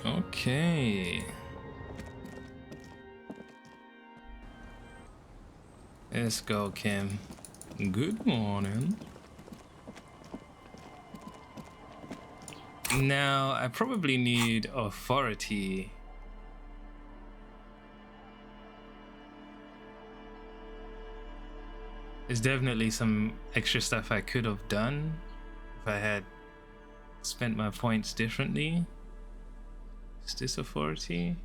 Okay. Let's go, Kim. Good morning. Now, I probably need authority. There's definitely some extra stuff I could have done if I had spent my points differently. Is this authority?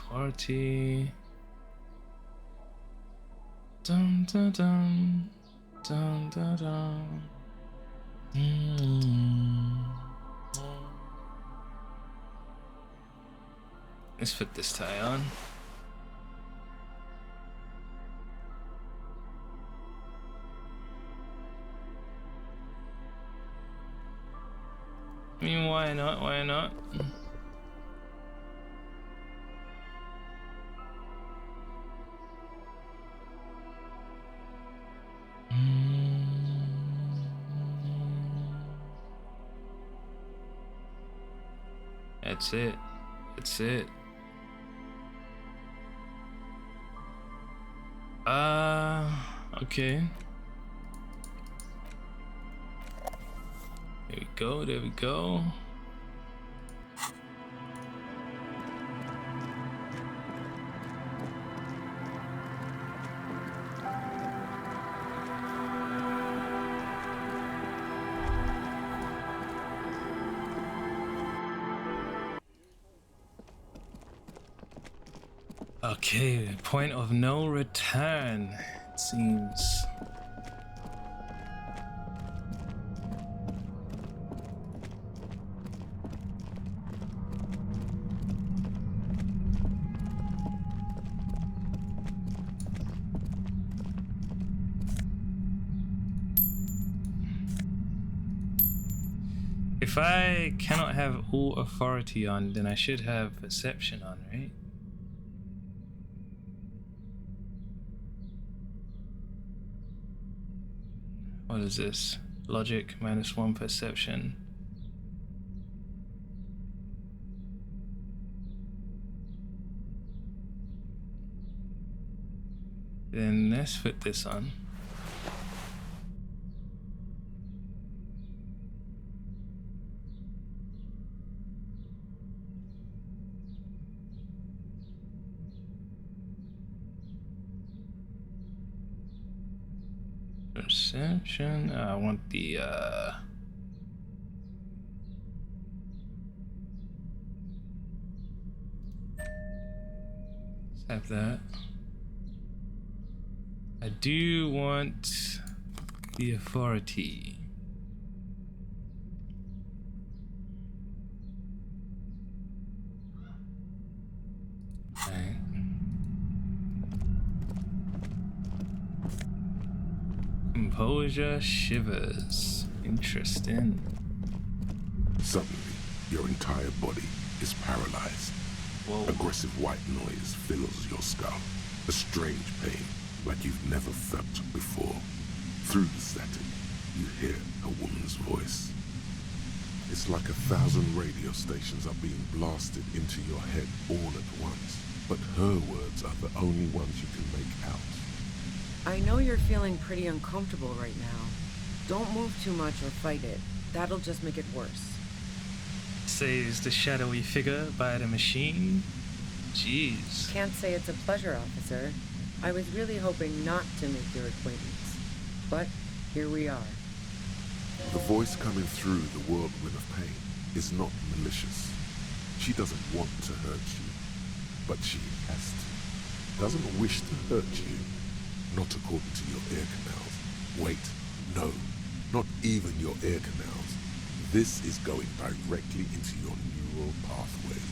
Authority. Dun dun dun dun dun dun. Let's put this tie on. I mean, why not? Why not? That's it. That's it. Okay. There we go, there we go. Okay, point of no return, it seems. If I cannot have all authority on, then I should have perception on, right? What is this? Logic -1 perception. Then let's put this on. Perception. I want the let's have that. I do want the authority. Right. Composure shivers. Interesting. Suddenly, your entire body is paralyzed. Whoa. Aggressive white noise fills your skull. A strange pain, like you've never felt before. Through the static, you hear a woman's voice. It's like 1,000 radio stations are being blasted into your head all at once. But her words are the only ones you can make out. I know you're feeling pretty uncomfortable right now. Don't move too much or fight it. That'll just make it worse. Says the shadowy figure by the machine. Jeez. Can't say it's a pleasure, officer. I was really hoping not to make your acquaintance. But here we are. The voice coming through the whirlwind of pain is not malicious. She doesn't want to hurt you, but she has to. Doesn't wish to hurt you, not according to your ear canals. Wait, no, not even your ear canals. This is going directly into your neural pathways.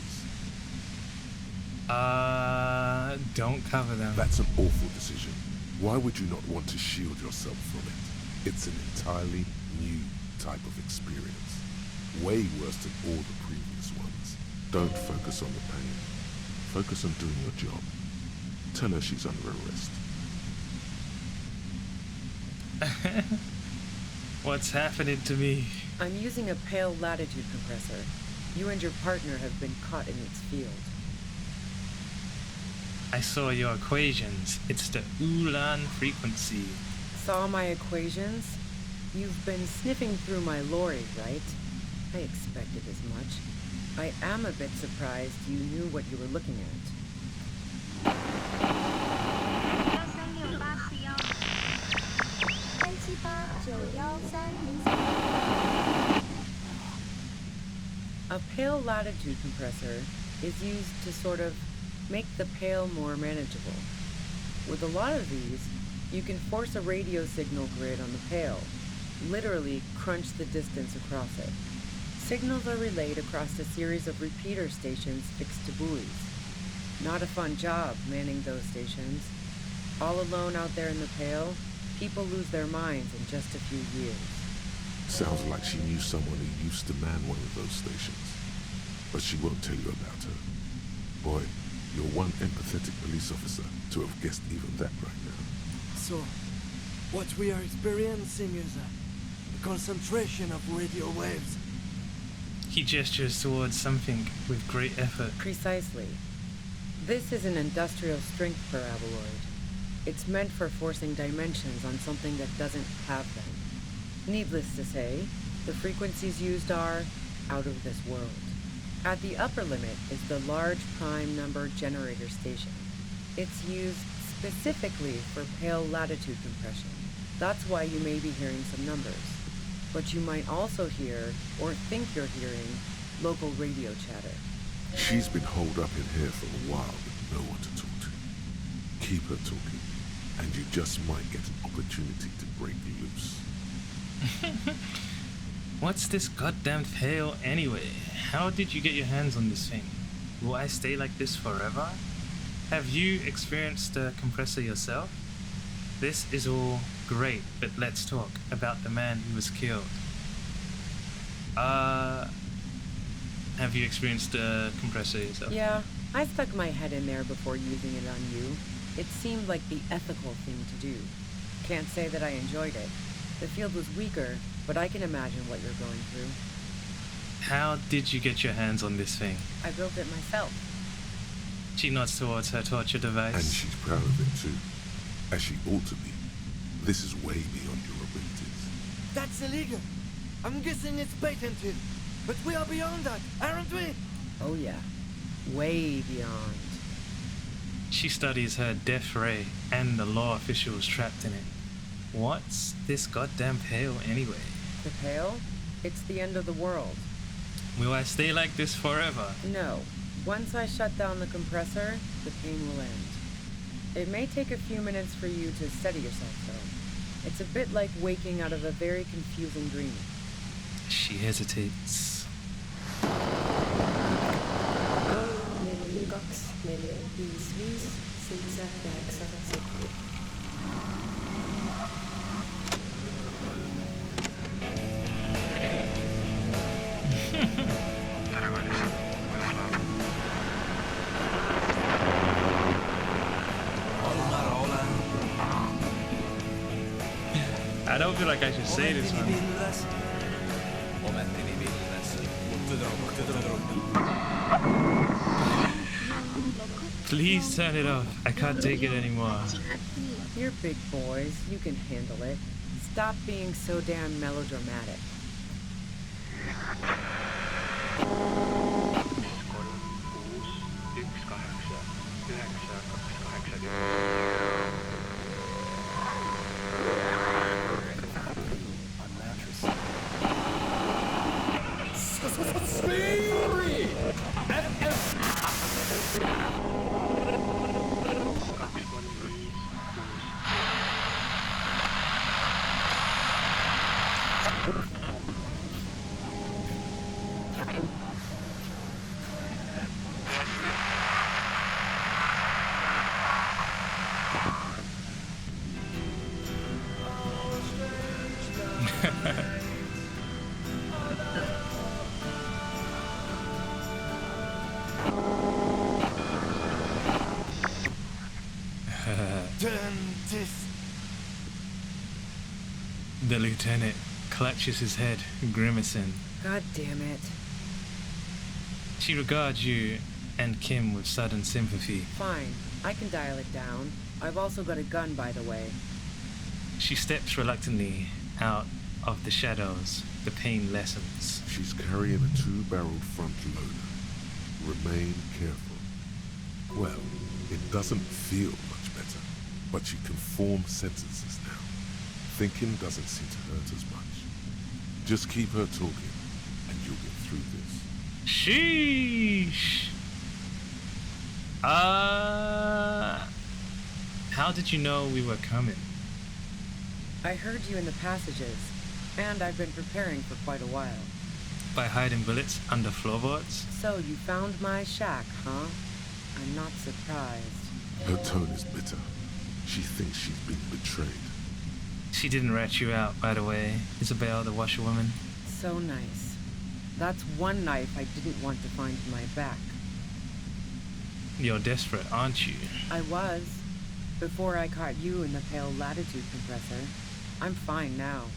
Don't cover them. That's an awful decision. Why would you not want to shield yourself from it? It's an entirely new type of experience. Way worse than all the previous ones. Don't focus on the pain. focus on doing your job. Tell her she's under arrest. What's happening to me? I'm using a pale latitude compressor. You and your partner have been caught in its field. I saw your equations. It's the Ulan frequency. Saw my equations? You've been sniffing through my lorry, right? I expected as much. I am a bit surprised you knew what you were looking at. A pale latitude compressor is used to sort of make the pale more manageable. With a lot of these, you can force a radio signal grid on the pale, literally crunch the distance across it. Signals are relayed across a series of repeater stations fixed to buoys. Not a fun job manning those stations. All alone out there in the pale, people lose their minds in just a few years. Sounds like she knew someone who used to man one of those stations. But she won't tell you about her. Boy, you're one empathetic police officer to have guessed even that right now. So, what we are experiencing is a concentration of radio waves. He gestures towards something with great effort. Precisely. This is an industrial strength paraboloid. It's meant for forcing dimensions on something that doesn't have them. Needless to say, the frequencies used are out of this world. At the upper limit is the large prime number generator station. It's used specifically for pale latitude compression. That's why you may be hearing some numbers. But you might also hear, or think you're hearing, local radio chatter. She's been holed up in here for a while with no one to talk to. Keep her talking, and you just might get an opportunity to break loose. What's this goddamn tail anyway? How did you get your hands on this thing? Will I stay like this forever? Have you experienced the compressor yourself? This is all great, but let's talk about the man who was killed. Have you experienced the compressor yourself? Yeah, I stuck my head in there before using it on you. It seemed like the ethical thing to do. Can't say that I enjoyed it. The field was weaker, but I can imagine what you're going through. How did you get your hands on this thing? I built it myself. She nods towards her torture device. And she's proud of it too, as she ought to be. This is way beyond your abilities. That's illegal. I'm guessing it's patented. But we are beyond that, aren't we? Oh yeah, way beyond. She studies her death ray and the law officials trapped in it. What's this goddamn pale anyway? The pale? It's the end of the world. Will I stay like this forever? No. Once I shut down the compressor, the pain will end. It may take a few minutes for you to steady yourself, though. It's a bit like waking out of a very confusing dream. She hesitates. I don't feel like I should say this one. Please turn it off. I can't take it anymore. You're big boys. You can handle it. Stop being so damn melodramatic. The lieutenant clutches his head, grimacing. God damn it. She regards you and Kim with sudden sympathy. Fine, I can dial it down. I've also got a gun, by the way. She steps reluctantly out of the shadows. The pain lessens. She's carrying a 2-barreled front loader. Remain careful. Well, it doesn't feel much better, but she can form sentences now. Thinking doesn't seem to hurt as much. Just keep her talking, and you'll get through this. Sheesh! How did you know we were coming? I heard you in the passages, and I've been preparing for quite a while. By hiding bullets under floorboards? So you found my shack, huh? I'm not surprised. Her tone is bitter. She thinks she's been betrayed. She didn't rat you out, by the way, Isabel, the washerwoman. So nice. That's one knife I didn't want to find in my back. You're desperate, aren't you? I was. Before I caught you in the pale latitude compressor. I'm fine now.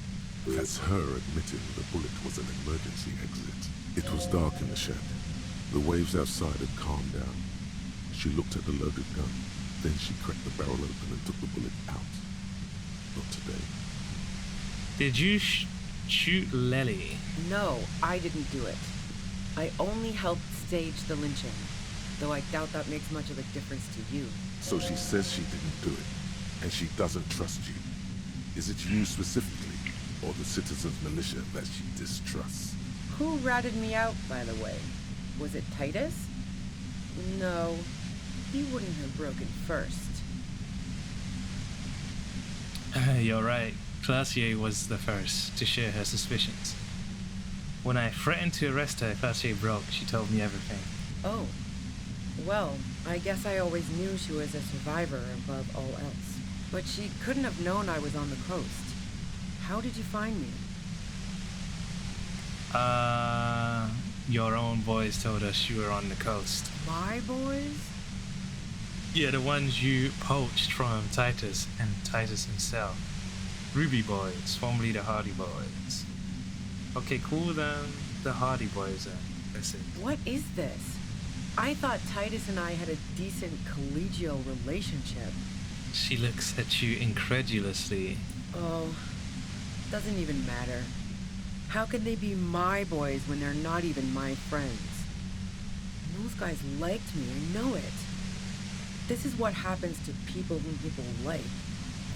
That's her admitting the bullet was an emergency exit. It was dark in the shed. The waves outside had calmed down. She looked at the loaded gun. Then she cracked the barrel open and took the bullet out. Not today. Did you shoot Lely? No, I didn't do it. I only helped stage the lynching, though I doubt that makes much of a difference to you. So she says she didn't do it, and she doesn't trust you. Is it you specifically, or the citizens' militia that she distrusts? Who ratted me out, by the way? Was it Titus? No, he wouldn't have broken first. You're right. Classier was the first to share her suspicions. When I threatened to arrest her, Classier broke. She told me everything. Oh. Well, I guess I always knew she was a survivor above all else. But she couldn't have known I was on the coast. How did you find me? Your own boys told us you were on the coast. My boys? Yeah, the ones you poached from Titus and Titus himself. Ruby Boys, formerly the Hardy Boys. Okay, call them the Hardy Boys then. That's it. What is this? I thought Titus and I had a decent collegial relationship. She looks at you incredulously. Oh, doesn't even matter. How can they be my boys when they're not even my friends? Those guys liked me, I know it. This is what happens to people whom people like.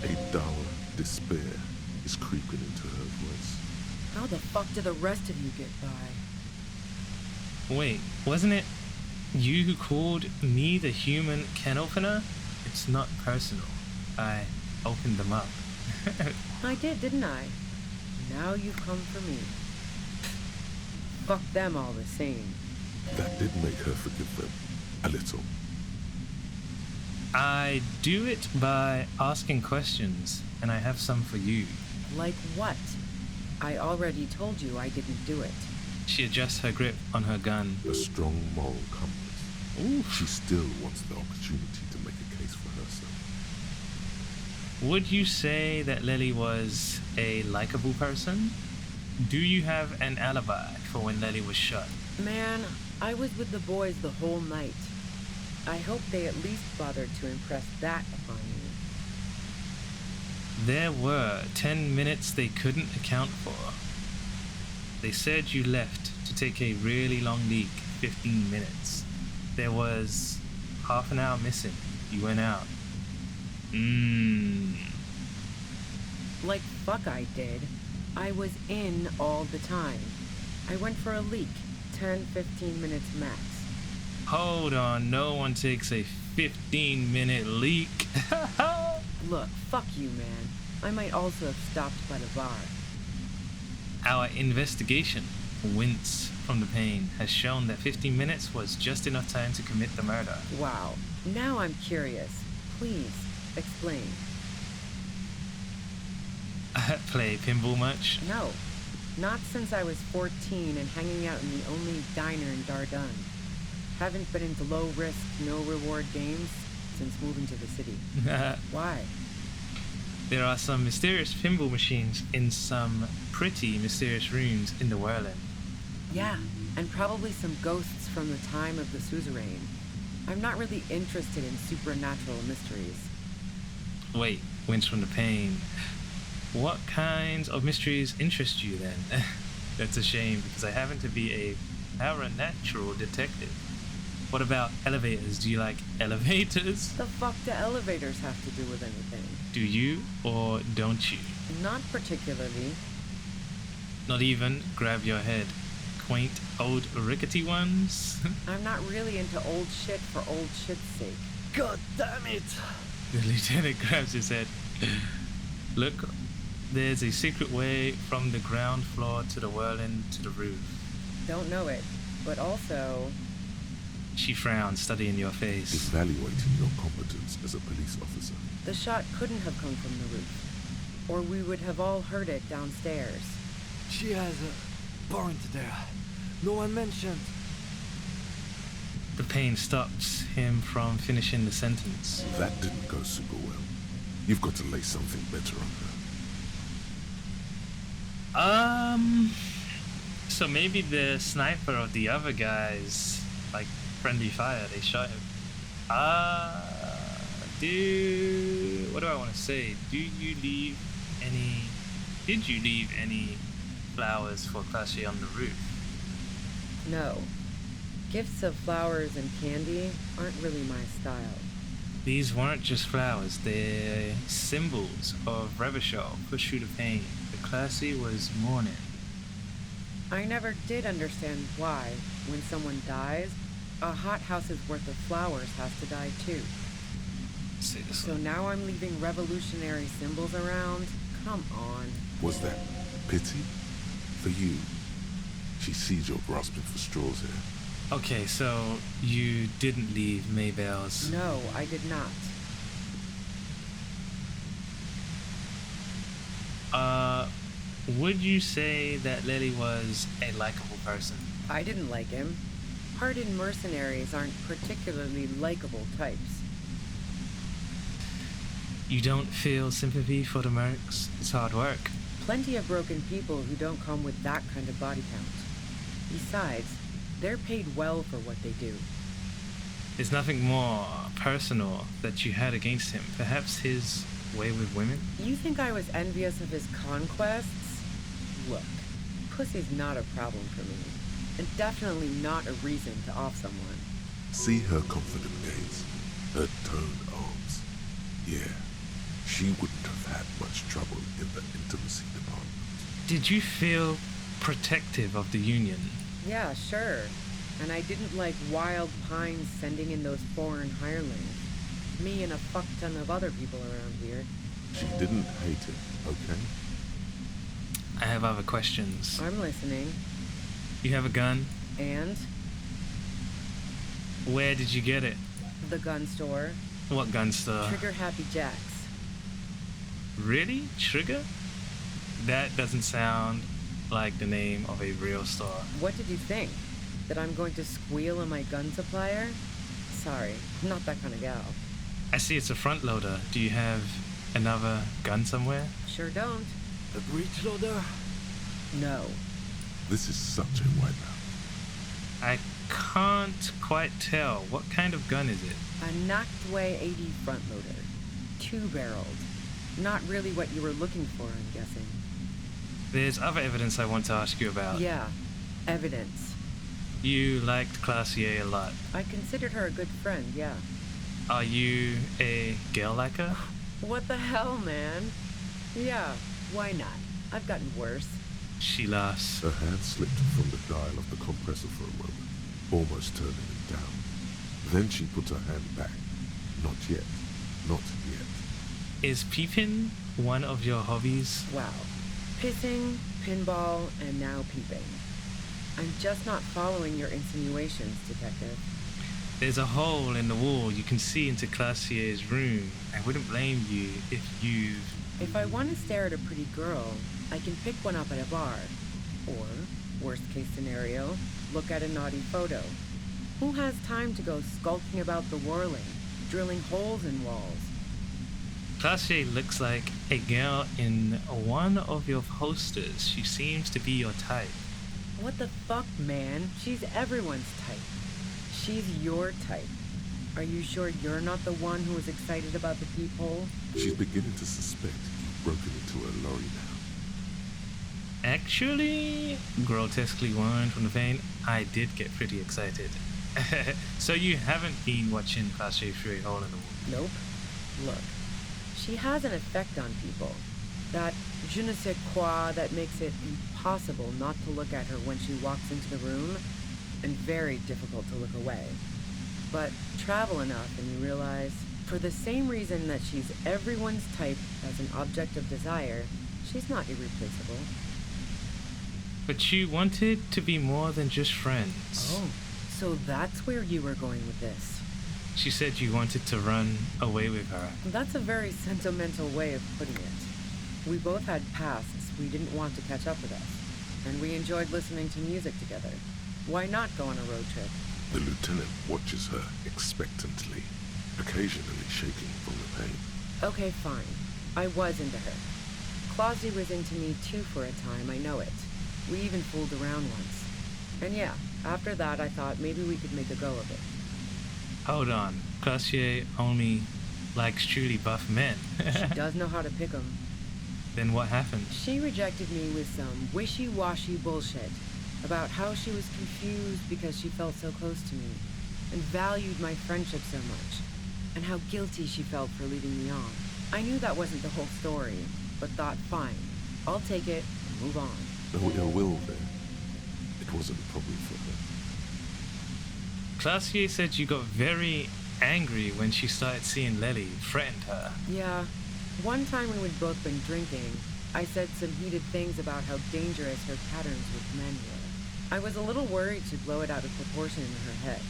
A dull despair is creeping into her voice. How the fuck do the rest of you get by? Wait, wasn't it you who called me the human can opener? It's not personal. I opened them up. I did, didn't I? Now you've come for me. Fuck them all the same. That did make her forgive them. A little. I do it by asking questions, and I have some for you. Like what? I already told you I didn't do it. She adjusts her grip on her gun. A strong moral compass. Ooh. She still wants the opportunity to make a case for herself. Would you say that Lily was a likable person? Do you have an alibi for when Lily was shot? Man, I was with the boys the whole night. I hope they at least bothered to impress that upon you. There were 10 minutes they couldn't account for. They said you left to take a really long leak, 15 minutes. There was half an hour missing. You went out. Like fuck I did. I was in all the time. I went for a leak, 10-15 minutes max. Hold on, no one takes a 15-minute leak. Look, fuck you, man. I might also have stopped by the bar. Our investigation, wince from the pain, has shown that 15 minutes was just enough time to commit the murder. Wow. Now I'm curious. Please, explain. Play pinball much? No. Not since I was 14 and hanging out in the only diner in Dardun. Haven't been into low-risk, no-reward games since moving to the city. Why? There are some mysterious pinball machines in some pretty mysterious rooms in the whirlwind. Yeah, and probably some ghosts from the time of the suzerain. I'm not really interested in supernatural mysteries. Wait, winds from the pain. What kinds of mysteries interest you then? That's a shame because I happen to be a paranatural detective. What about elevators? Do you like elevators? The fuck do elevators have to do with anything? Do you or don't you? Not particularly. Not even grab your head. Quaint old rickety ones? I'm not really into old shit for old shit's sake. God damn it! The lieutenant grabs his head. Look, there's a secret way from the ground floor to the whirlwind to the roof. Don't know it, but also... She frowns, studying your face. Evaluating your competence as a police officer. The shot couldn't have come from the roof, or we would have all heard it downstairs. She has a point there. No one mentioned. The pain stops him from finishing the sentence. That didn't go super well. You've got to lay something better on her. So maybe the sniper of the other guys, like, friendly fire, they shot him. What do I want to say? Did you leave any flowers for Classier on the roof? No. Gifts of flowers and candy aren't really my style. These weren't just flowers, they're symbols of Revachol, push through the pain. The Classier was mourning. I never did understand why, when someone dies, a hothouse's worth of flowers has to die too. Say this So now I'm leaving revolutionary symbols around? Come on. Was that pity? For you? She sees you're grasping for straws here. Okay, so you didn't leave Maybelle's. No, I did not. Would you say that Lily was a likable person? I didn't like him. Hardened mercenaries aren't particularly likable types. You don't feel sympathy for the mercs? It's hard work. Plenty of broken people who don't come with that kind of body count. Besides, they're paid well for what they do. There's nothing more personal that you had against him. Perhaps his way with women? You think I was envious of his conquests? Look, pussy's not a problem for me. And definitely not a reason to off someone. See her confident gaze, her toned arms. Yeah, she wouldn't have had much trouble in the intimacy department. Did you feel protective of the Union? Yeah, sure. And I didn't like Wild Pines sending in those foreign hirelings. Me and a fuck ton of other people around here. She didn't hate it, okay? I have other questions. I'm listening. You have a gun? And? Where did you get it? The gun store. What gun store? Trigger Happy Jacks. Really? Trigger? That doesn't sound like the name of a real store. What did you think? That I'm going to squeal on my gun supplier? Sorry, I'm not that kind of gal. I see it's a front loader. Do you have another gun somewhere? Sure don't. A breech loader? No. This is such a wipeout. I can't quite tell. What kind of gun is it? A Nachtway 80 front loader. 2-barreled. Not really what you were looking for, I'm guessing. There's other evidence I want to ask you about. Yeah. Evidence. You liked Classier a lot. I considered her a good friend, yeah. Are you a girl liker? What the hell, man? Yeah, why not? I've gotten worse. She laughs. Her hand slipped from the dial of the compressor for a moment, almost turning it down. Then she put her hand back. Not yet. Not yet. Is peeping one of your hobbies? Wow. Pissing, pinball, and now peeping. I'm just not following your insinuations, Detective. There's a hole in the wall you can see into Classier's room. I wouldn't blame you if you've... If I want to stare at a pretty girl, I can pick one up at a bar. Or, worst case scenario, look at a naughty photo. Who has time to go skulking about the whirling, drilling holes in walls? Classier looks like a girl in one of your posters. She seems to be your type. What the fuck, man? She's everyone's type. She's your type. Are you sure you're not the one who was excited about the peephole? She's beginning to suspect you've broken into her lorry now. Actually, grotesquely worn from the vein, I did get pretty excited. So you haven't been watching Classier through a hole in the wall? Nope. Look, she has an effect on people. That je ne sais quoi that makes it impossible not to look at her when she walks into the room, and very difficult to look away. But travel enough and you realize, for the same reason that she's everyone's type as an object of desire, she's not irreplaceable. But you wanted to be more than just friends. Oh, so that's where you were going with this. She said you wanted to run away with her. That's a very sentimental way of putting it. We both had pasts we didn't want to catch up with us, and we enjoyed listening to music together. Why not go on a road trip? The lieutenant watches her expectantly, occasionally shaking from the pain. Okay, fine. I was into her. Clausy was into me too for a time, I know it. We even fooled around once. And yeah, after that I thought maybe we could make a go of it. Hold on. Classier only likes truly buff men. She does know how to pick 'em. Then what happened? She rejected me with some wishy-washy bullshit about how she was confused because she felt so close to me and valued my friendship so much, and how guilty she felt for leading me on. I knew that wasn't the whole story, but thought, fine, I'll take it and move on. No ill will there. It wasn't a problem for her. Classier said you got very angry when she started seeing Lely, threatened her. Yeah, one time when we'd both been drinking, I said some heated things about how dangerous her patterns with men were. I was a little worried she'd blow it out of proportion in her head.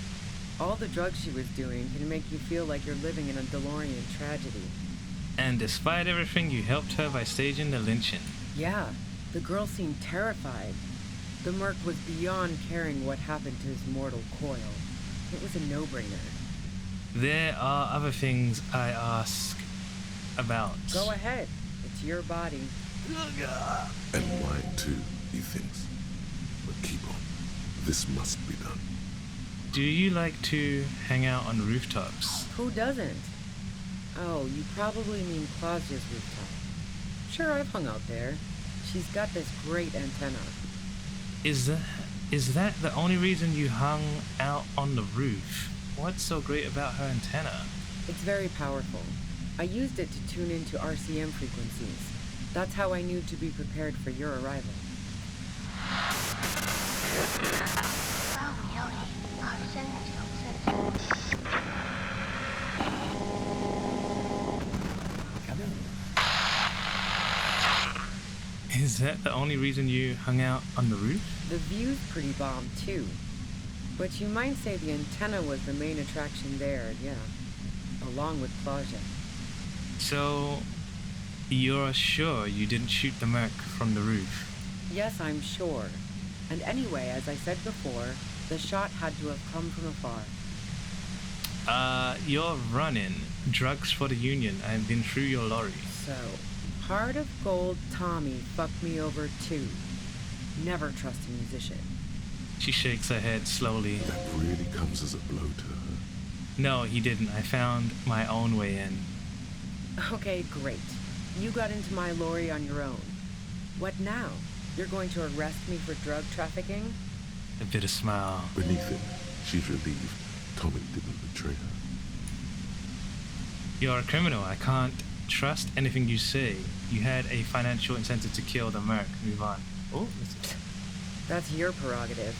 All the drugs she was doing can make you feel like you're living in a DeLorean tragedy. And despite everything, you helped her by staging the lynching. Yeah, the girl seemed terrified. The merc was beyond caring what happened to his mortal coil. It was a no-brainer. There are other things I ask about. Go ahead. It's your body. And mine too, he thinks. But keep on. This must be done. Do you like to hang out on rooftops? Who doesn't? Oh, you probably mean Claudia's rooftop. Sure, I've hung out there. She's got this great antenna. Is that the only reason you hung out on the roof? What's so great about her antenna? It's very powerful. I used it to tune into RCM frequencies. That's how I knew to be prepared for your arrival. Is that the only reason you hung out on the roof? The view's pretty bomb, too. But you might say the antenna was the main attraction there, yeah. Along with Claudia. So, you're sure you didn't shoot the merc from the roof? Yes, I'm sure. And anyway, as I said before, the shot had to have come from afar. You're running drugs for the Union. I've been through your lorry. So, Heart of Gold Tommy fucked me over too. Never trust a musician. She shakes her head slowly. That really comes as a blow to her. No, he didn't. I found my own way in. Okay, great. You got into my lorry on your own. What now? You're going to arrest me for drug trafficking? A bitter smile. Beneath it, she's relieved Tommy didn't betray her. You're a criminal. I can't trust anything you say. You had a financial incentive to kill the merc. Move on. Oh, That's your prerogative.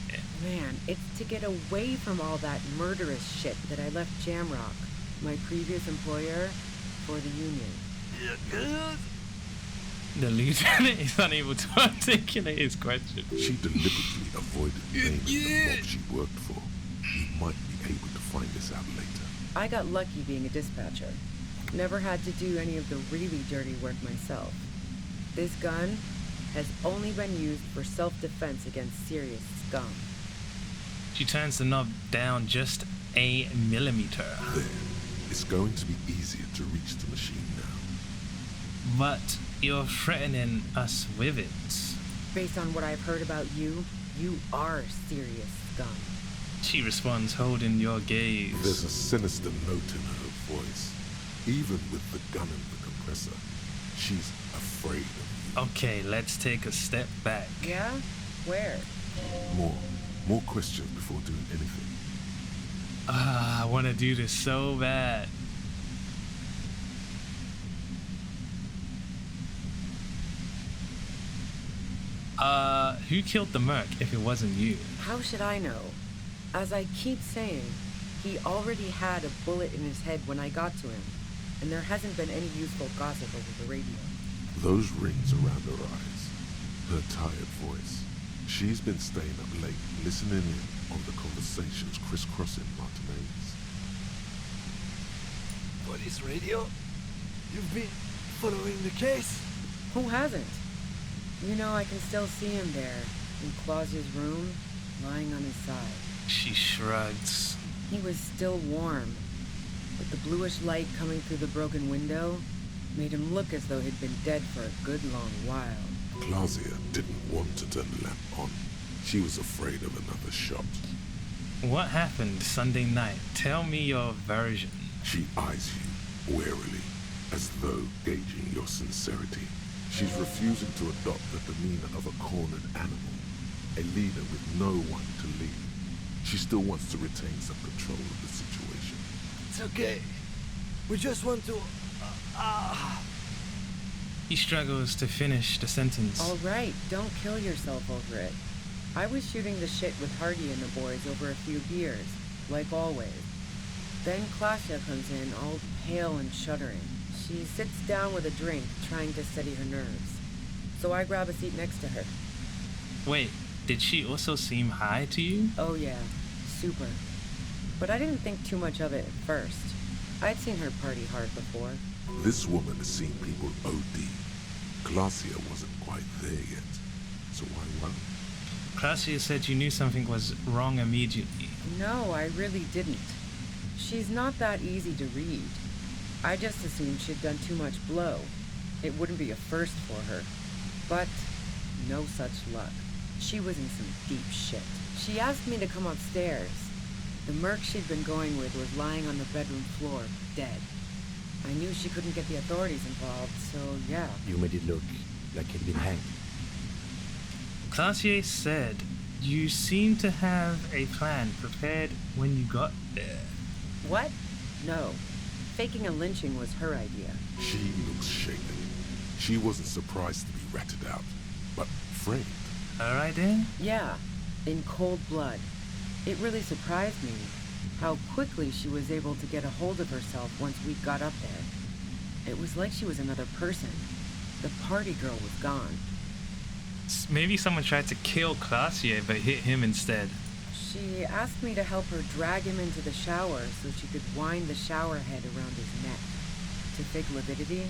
Yeah. Man, it's to get away from all that murderous shit that I left Jamrock, my previous employer, for the Union. The lieutenant is unable to articulate his question. She deliberately avoided naming the mob she worked for. You might be able to find this out later. I got lucky being a dispatcher. Never had to do any of the really dirty work myself. This gun has only been used for self-defense against serious scum. She turns the knob down just a millimeter. There. It's going to be easier to reach the machine now. But you're threatening us with it. Based on what I've heard about you, you are serious scum. She responds, holding your gaze. There's a sinister note in her voice. Even with the gun and the compressor, she's afraid of you. Okay, let's take a step back. Yeah? Where? More questions before doing anything. I want to do this so bad. Who killed the merc if it wasn't you? How should I know? As I keep saying, he already had a bullet in his head when I got to him, and there hasn't been any useful gossip over the radio. Those rings around her eyes, her tired voice. She's been staying up late, listening in on the conversations crisscrossing Martinez. Police radio? You've been following the case? Who hasn't? You know, I can still see him there, in Clausia's room, lying on his side. She shrugs. He was still warm, but the bluish light coming through the broken window made him look as though he'd been dead for a good long while. Clausia didn't want to turn the lamp on. She was afraid of another shot. What happened Sunday night? Tell me your version. She eyes you warily, as though gauging your sincerity. She's refusing to adopt the demeanor of a cornered animal, a leader with no one to lead. She still wants to retain some control of the situation. It's okay. We just want to... He struggles to finish the sentence. All right, don't kill yourself over it. I was shooting the shit with Hardy and the boys over a few beers, like always. Then Claudia comes in, all pale and shuddering. She sits down with a drink, trying to steady her nerves. So I grab a seat next to her. Wait, did she also seem high to you? Oh yeah, super. But I didn't think too much of it at first. I'd seen her party hard before. This woman has seen people OD. Clausia wasn't quite there yet. So why worry? Claudia said you knew something was wrong immediately. No, I really didn't. She's not that easy to read. I just assumed she'd done too much blow. It wouldn't be a first for her. But no such luck. She was in some deep shit. She asked me to come upstairs. The merc she'd been going with was lying on the bedroom floor, dead. I knew she couldn't get the authorities involved, so yeah. You made it look like he'd been hanged. Claudia said you seemed to have a plan prepared when you got there. What? No. Faking a lynching was her idea. She looks shaken. She wasn't surprised to be ratted out, but framed. Her idea? Yeah, in cold blood. It really surprised me how quickly she was able to get a hold of herself once we got up there. It was like she was another person. The party girl was gone. Maybe someone tried to kill Claudia but hit him instead. She asked me to help her drag him into the shower so she could wind the shower head around his neck to fake lividity.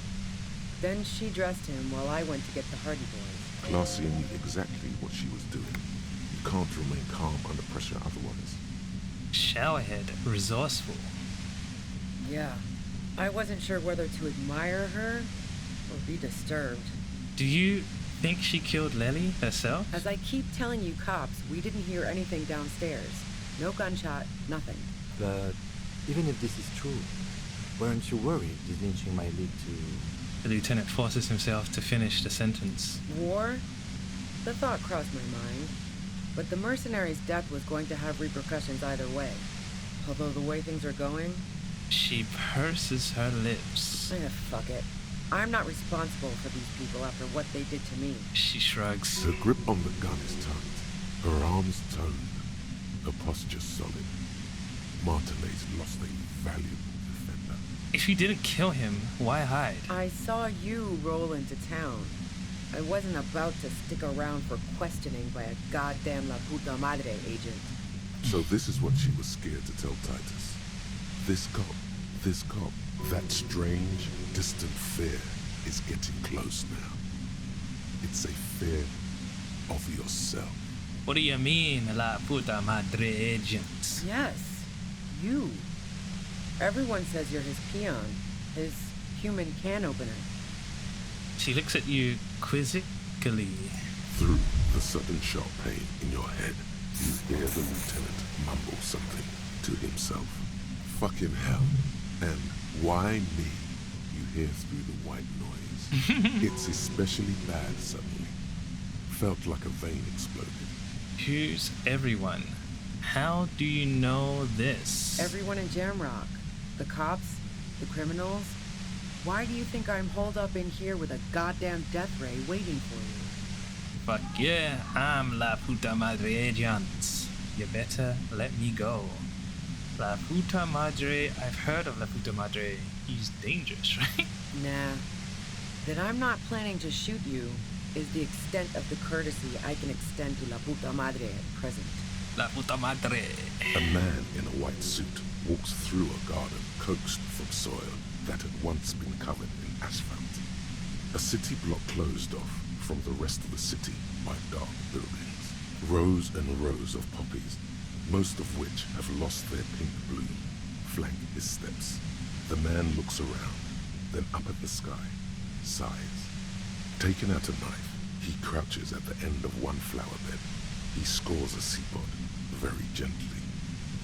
Then she dressed him while I went to get the Hardy Boys. Clausia knew exactly what she was doing. You can't remain calm under pressure otherwise. Showerhead, resourceful. Yeah, I wasn't sure whether to admire her or be disturbed. Do you think she killed Lily herself? As I keep telling you cops, we didn't hear anything downstairs. No gunshot, nothing. But even if this is true, weren't you worried this lynching might lead to... The lieutenant forces himself to finish the sentence. War? The thought crossed my mind. But the mercenary's death was going to have repercussions either way. Although the way things are going... She purses her lips. Fuck it. I'm not responsible for these people after what they did to me. She shrugs. Her grip on the gun is tight. Her arms toned. Her posture solid. Martinez lost a valuable defender. If you didn't kill him, why hide? I saw you roll into town. I wasn't about to stick around for questioning by a goddamn La Puta Madre agent. So this is what she was scared to tell Titus. This cop, that strange, distant fear is getting close now. It's a fear of yourself. What do you mean, La Puta Madre agent? Yes, you. Everyone says you're his peon, his human can opener. She looks at you quizzically. Through the sudden sharp pain in your head, you hear the lieutenant mumble something to himself. Fucking hell. And why me? You hear through the white noise. It's especially bad suddenly. Felt like a vein exploded. Who's everyone? How do you know this? Everyone in Jamrock. The cops, the criminals. Why do you think I'm holed up in here with a goddamn death ray waiting for you? Fuck yeah, I'm La Puta Madre Agent. You better let me go. La Puta Madre, I've heard of La Puta Madre. He's dangerous, right? Nah. That I'm not planning to shoot you is the extent of the courtesy I can extend to La Puta Madre at present. La Puta Madre. A man in a white suit walks through a garden coaxed from soil that had once been covered in asphalt. A city block closed off from the rest of the city by dark buildings. Rows and rows of poppies, most of which have lost their pink bloom, flank his steps. The man looks around, then up at the sky, sighs. Taking out a knife, he crouches at the end of one flower bed. He scores a seapod, very gently.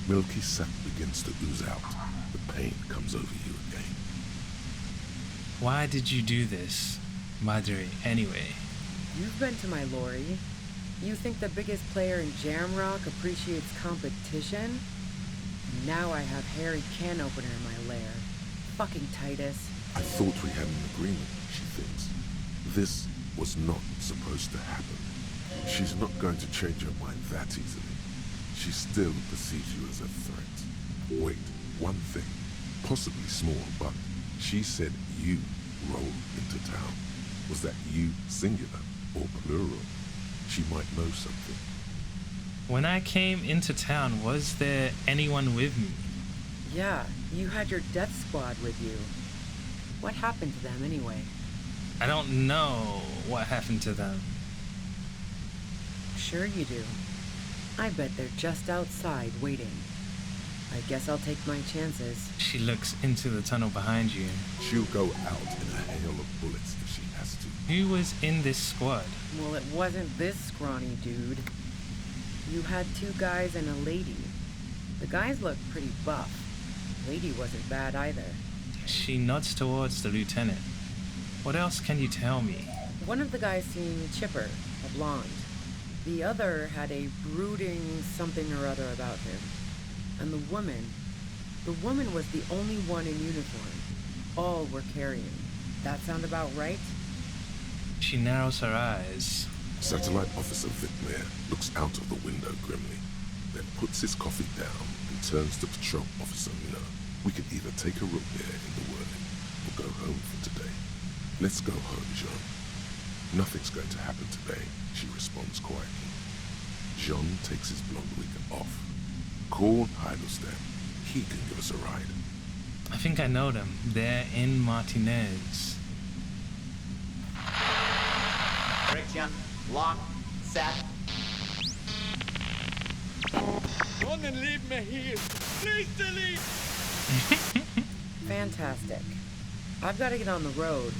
Milky sap begins to ooze out. The pain comes over you again. Why did you do this, Madre, anyway? You've been to my lorry. You think the biggest player in Jamrock appreciates competition? Now I have Harry Can Opener in my lair. Fucking Titus. I thought we had an agreement, she thinks. This was not supposed to happen. She's not going to change her mind that easily. She still perceives you as a threat. Wait, one thing, possibly small, but she said you rolled into town. Was that you singular or plural? She might know something. When I came into town, was there anyone with me? Yeah, you had your death squad with you. What happened to them anyway? I don't know what happened to them. Sure you do. I bet they're just outside waiting. I guess I'll take my chances. She looks into the tunnel behind you. She'll go out in a hail of bullets if she has to. Who was in this squad? Well, it wasn't this scrawny dude. You had two guys and a lady. The guys looked pretty buff. Lady wasn't bad either. She nods towards the lieutenant. What else can you tell me? One of the guys seemed chipper, a blonde. The other had a brooding something or other about him. And the woman was the only one in uniform. All were carrying. That sound about right? She narrows her eyes. Satellite Officer Whitmere looks out of the window grimly, then puts his coffee down and turns to Patrol Officer Miller. We could either take a room here in the whirling or go home for today. Let's go home, Jean. Nothing's going to happen today, she responds quietly. Jean takes his blonde wig off. Call Heidelstam. He can give us a ride. I think I know them. They're in Martinez. Friction, lock, set. Don't leave me here! Please delete! Fantastic. I've got to get on the road.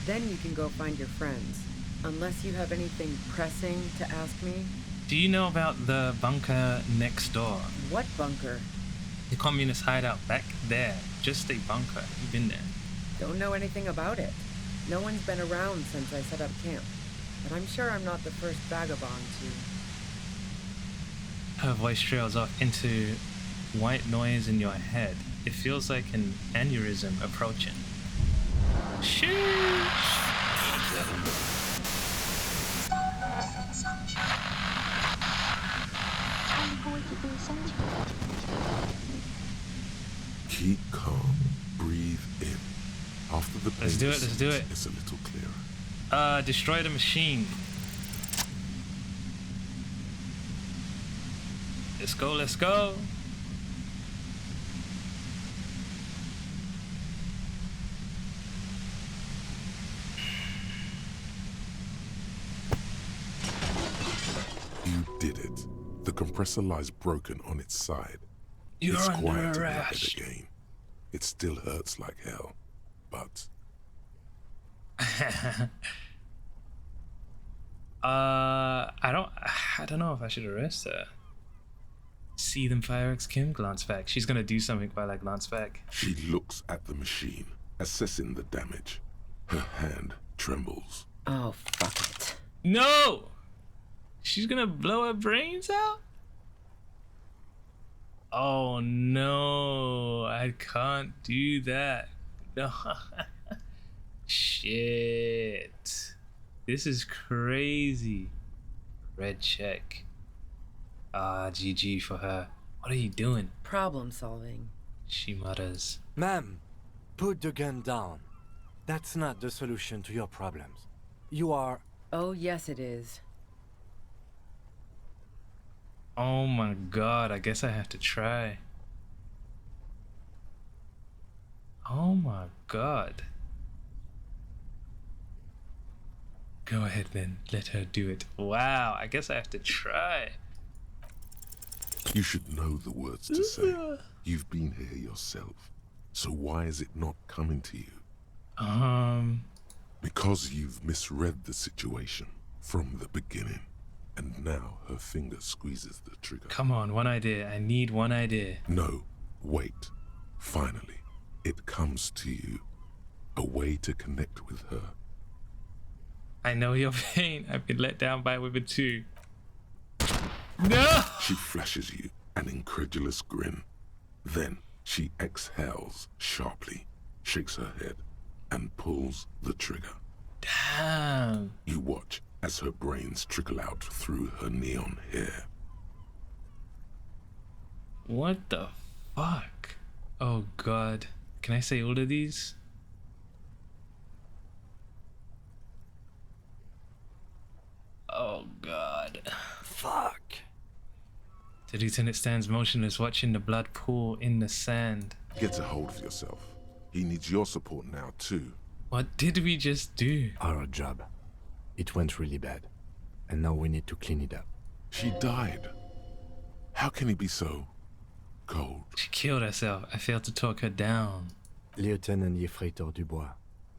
Then you can go find your friends. Unless you have anything pressing to ask me. Do you know about the bunker next door? What bunker? The communist hideout back there. Just a bunker. You've been there. Don't know anything about it. No one's been around since I set up camp. But I'm sure I'm not the first vagabond to... Her voice trails off into white noise in your head. It feels like an aneurysm approaching. Sheesh! Keep calm. Breathe in. After the pain Let's do it, let's do it. It's a little clearer. Destroy the machine. Let's go, let's go. You did it. The compressor lies broken on its side. You're It's under quiet in your head arrest. again. It still hurts like hell, but I don't know if I should arrest her. See them fire X Kim, glance back. She's gonna do something while I glance back. she looks at the machine, assessing the damage. Her hand trembles. Oh, fuck it. No! She's gonna blow her brains out? Oh no, I can't do that. No. Shit. This is crazy. Red check. Ah, GG for her. What are you doing? Problem solving. She mutters. Ma'am, put the gun down. That's not the solution to your problems. You are... Oh, yes, it is. Oh my god, I guess I have to try. Oh my god. Go ahead then, let her do it. Wow, I guess I have to try. You should know the words to say. You've been here yourself. So why is it not coming to you? Because you've misread the situation from the beginning. And now her finger squeezes the trigger. Come on, one idea. I need one idea. No, wait. Finally, it comes to you. A way to connect with her. I know your pain. I've been let down by women too. No! She flashes you an incredulous grin. Then she exhales sharply, shakes her head, and pulls the trigger. Damn. You watch as her brains trickle out through her neon hair. What the fuck? Oh god. Can I say all of these? Oh god. Fuck. The lieutenant stands motionless, watching the blood pool in the sand. Get a hold of yourself. He needs your support now too. What did we just do? Our job. It went really bad. And now we need to clean it up. She died. How can he be so cold? She killed herself. I failed to talk her down. Lieutenant Yefreitor Dubois,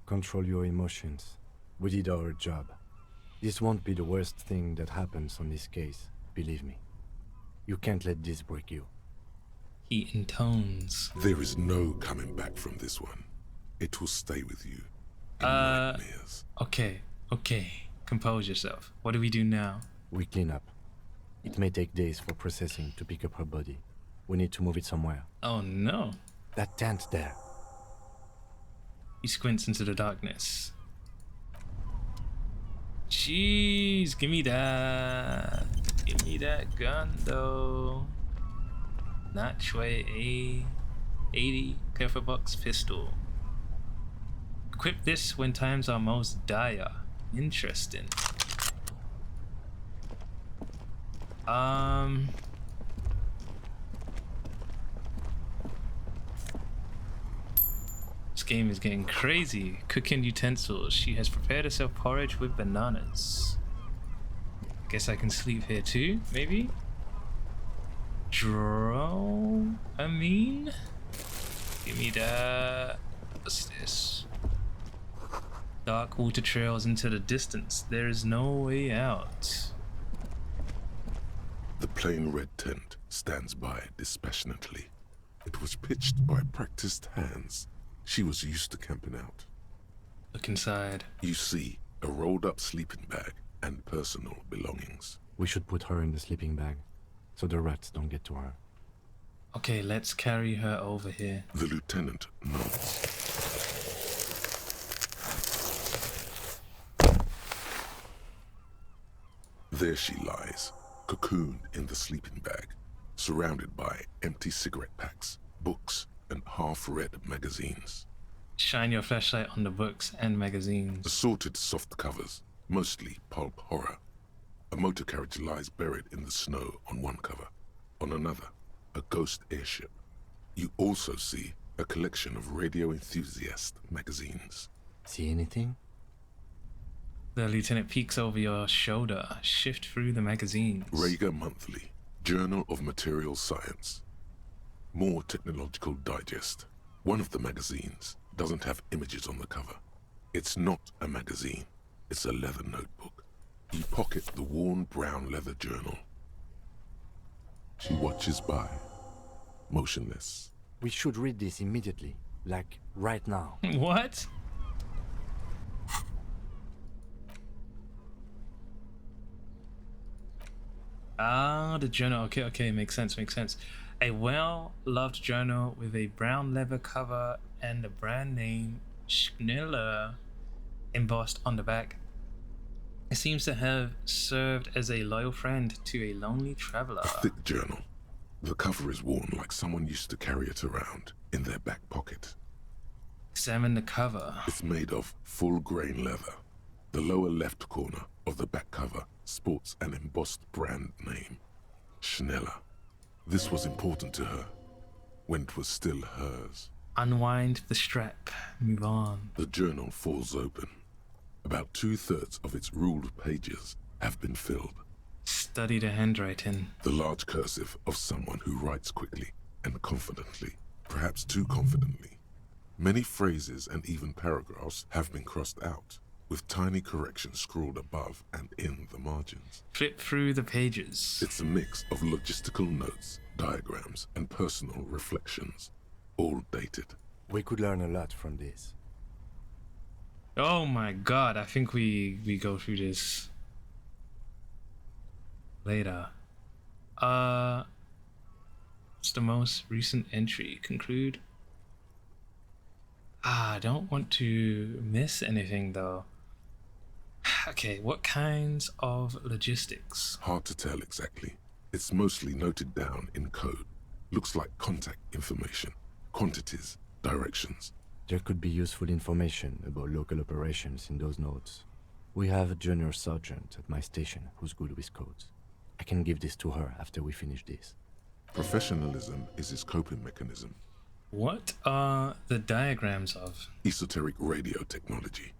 control your emotions. We did our job. This won't be the worst thing that happens on this case, believe me. You can't let this break you. He intones. There is no coming back from this one. It will stay with you in nightmares. Okay. Compose yourself. What do we do now? We clean up. It may take days for processing to pick up her body. We need to move it somewhere. Oh no. That tent there. He squints into the darkness. Jeez, give me that. Give me that gun though. Not Chue A80 Clever Box pistol. Equip this when times are most dire. Interesting. This game is getting crazy. Cooking utensils. She has prepared herself porridge with bananas. Guess I can sleep here too, maybe? Dramamine? Give me that. What's this? Dark water trails into the distance. There is no way out. The plain red tent stands by dispassionately. It was pitched by practiced hands. She was used to camping out. Look inside. You see a rolled up sleeping bag and personal belongings. We should put her in the sleeping bag, so the rats don't get to her. Okay, let's carry her over here. The lieutenant nods. There she lies, cocooned in the sleeping bag, surrounded by empty cigarette packs, books, and half-read magazines. Shine your flashlight on the books and magazines. Assorted soft covers, mostly pulp horror. A motor carriage lies buried in the snow on one cover. On another, a ghost airship. You also see a collection of radio enthusiast magazines. See anything? The lieutenant peeks over your shoulder. Shift through the magazines. Rager Monthly, Journal of Material Science. More Technological Digest, One of the magazines doesn't have images on the cover. It's not a magazine. It's a leather notebook. You pocket the worn brown leather journal. She watches by, motionless. We should read this immediately, like right now. What? Ah, the journal. Okay, makes sense. A well-loved journal with a brown leather cover and the brand name Schneller embossed on the back. It seems to have served as a loyal friend to a lonely traveler. A thick journal. The cover is worn like someone used to carry it around in their back pocket. Examine the cover. It's made of full-grain leather. The lower left corner of the back cover sports an embossed brand name, Schneller. This was important to her when it was still hers. Unwind the strap. Move on. The journal falls open. About 2/3 of its ruled pages have been filled. Study the handwriting. The large cursive of someone who writes quickly and confidently, perhaps too confidently. Many phrases and even paragraphs have been crossed out, with tiny corrections scrawled above and in the margins. Flip through the pages. It's a mix of logistical notes, diagrams, and personal reflections, all dated. We could learn a lot from this. Oh my god, I think we go through this later. What's the most recent entry? Conclude. I don't want to miss anything though. Okay, what kinds of logistics? Hard to tell exactly. It's mostly noted down in code. Looks like contact information, quantities, directions. There could be useful information about local operations in those notes. We have a junior sergeant at my station who's good with codes. I can give this to her after we finish this. Professionalism is his coping mechanism. What are the diagrams of? Esoteric radio technology.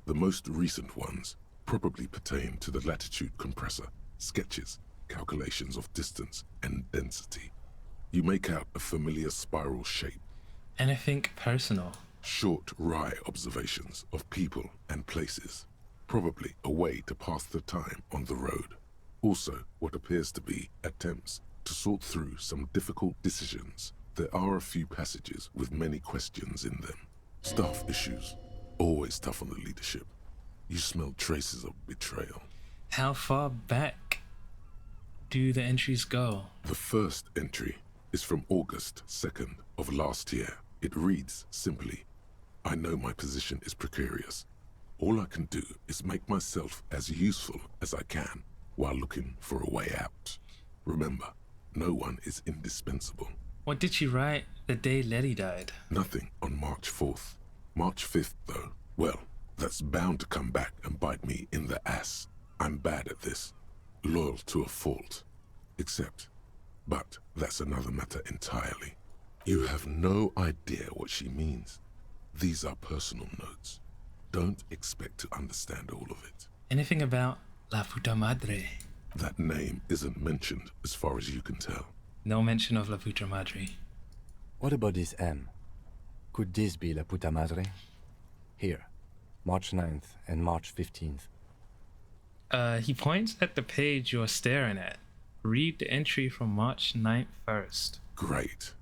The most recent ones probably pertain to the latitude compressor, sketches, calculations of distance and density. You make out a familiar spiral shape. Anything personal? Short, wry observations of people and places. Probably a way to pass the time on the road. Also, what appears to be attempts to sort through some difficult decisions. There are a few passages with many questions in them. Staff issues. Always tough on the leadership. You smell traces of betrayal. How far back do the entries go? The first entry is from August 2nd of last year. It reads simply, I know my position is precarious. All I can do is make myself as useful as I can while looking for a way out. Remember, no one is indispensable. What did she write the day Letty died? Nothing on March 4th. March 5th, though, well, that's bound to come back and bite me in the ass. I'm bad at this. Loyal to a fault. But that's another matter entirely. You have no idea what she means. These are personal notes. Don't expect to understand all of it. Anything about La Puta Madre? That name isn't mentioned as far as you can tell. No mention of La Puta Madre. What about this M? Could this be La Puta Madre? Here, March 9th and March 15th. He points at the page you're staring at. Read the entry from March 9th first. Great.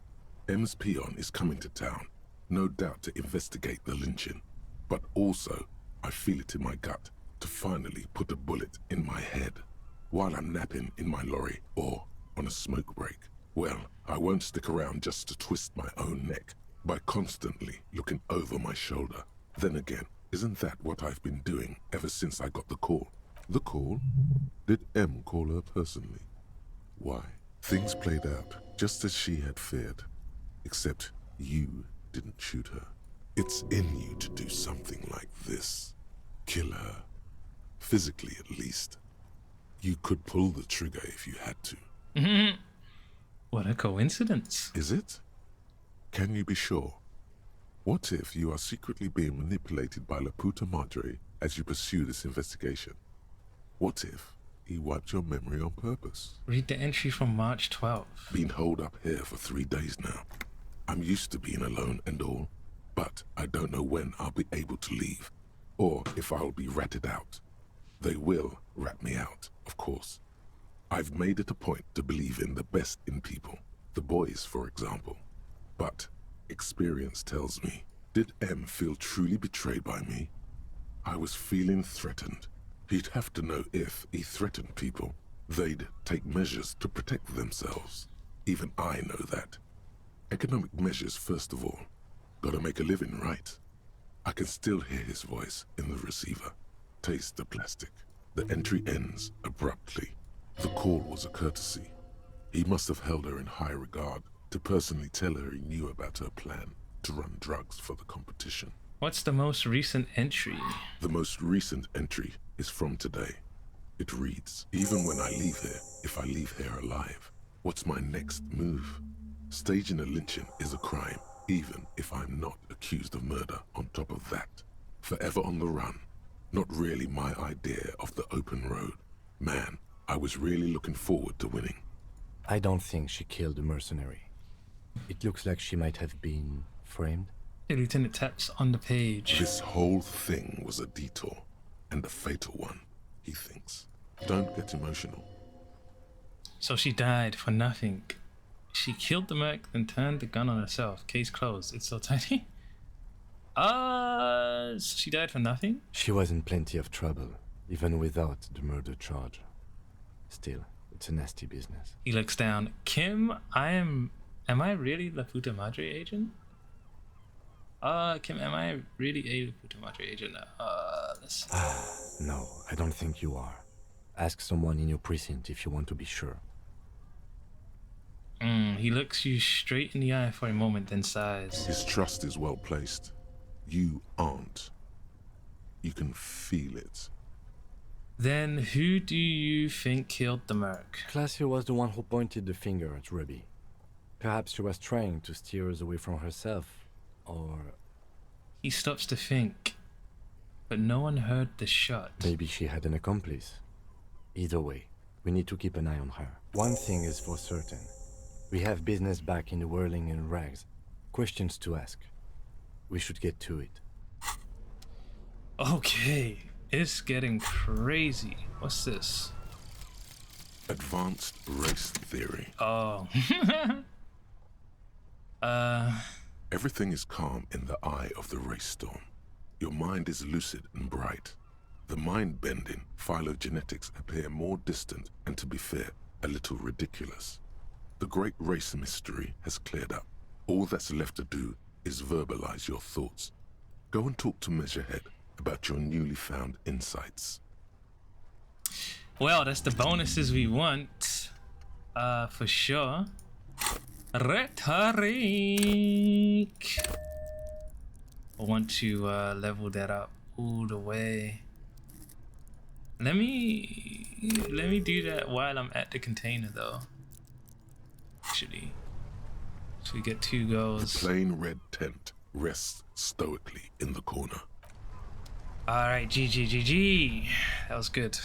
M's peon is coming to town, no doubt to investigate the lynching. But also, I feel it in my gut to finally put a bullet in my head while I'm napping in my lorry or on a smoke break. Well, I won't stick around just to twist my own neck by constantly looking over my shoulder. Then again, isn't that what I've been doing ever since I got the call? The call? Did M call her personally? Why? Things played out just as she had feared. Except you didn't shoot her. It's in you to do something like this. Kill her. Physically, at least. You could pull the trigger if you had to. What a coincidence. Is it? Can you be sure? What if you are secretly being manipulated by La Puta Madre as you pursue this investigation? What if he wiped your memory on purpose? Read the entry from March 12th. Been holed up here for 3 days now. I'm used to being alone and all, but I don't know when I'll be able to leave, or if I'll be ratted out. They will rat me out, of course. I've made it a point to believe in the best in people, the boys, for example. But experience tells me, did M feel truly betrayed by me? I was feeling threatened. He'd have to know if he threatened people, they'd take measures to protect themselves. Even I know that. Economic measures first of all. Gotta make a living, right? I can still hear his voice in the receiver. Taste the plastic. The entry ends abruptly. The call was a courtesy. He must have held her in high regard to personally tell her he knew about her plan to run drugs for the competition. What's the most recent entry? The most recent entry is from today. It reads, even when I leave here, if I leave here alive, what's my next move? Staging a lynching is a crime, even if I'm not accused of murder on top of that. Forever on the run. Not really my idea of the open road. Man, I was really looking forward to winning. I don't think she killed the mercenary. It looks like she might have been framed. The lieutenant taps on the page. This whole thing was a detour, and a fatal one, he thinks. Don't get emotional. So she died for nothing. She killed the merc, then turned the gun on herself. Case closed. It's so tiny. So she died for nothing? She was in plenty of trouble, even without the murder charge. Still, it's a nasty business. He looks down. Kim, am I really La Puta Madre agent? Kim, am I really a La Puta Madre agent? Let's... No, I don't think you are. Ask someone in your precinct if you want to be sure. He looks you straight in the eye for a moment, then sighs. His trust is well placed. You aren't. You can feel it. Then who do you think killed the merc? Classier was the one who pointed the finger at Ruby. Perhaps she was trying to steer us away from herself, or... He stops to think, but no one heard the shot. Maybe she had an accomplice. Either way, we need to keep an eye on her. One thing is for certain. We have business back in the whirling and rags. Questions to ask. We should get to it. Okay, it's getting crazy. What's this? Advanced race theory. Oh. Everything is calm in the eye of the race storm. Your mind is lucid and bright. The mind-bending phylogenetics appear more distant and, to be fair, a little ridiculous. The great race mystery has cleared up. All that's left to do is verbalize your thoughts. Go and talk to Measurehead about your newly found insights. Well, that's the bonuses we want. For sure. Rhetoric. I want to level that up all the way. Let me do that while I'm at the container though. Actually. So we get 2 goals. The plain red tent rests stoically in the corner. Alright, GG. That was good.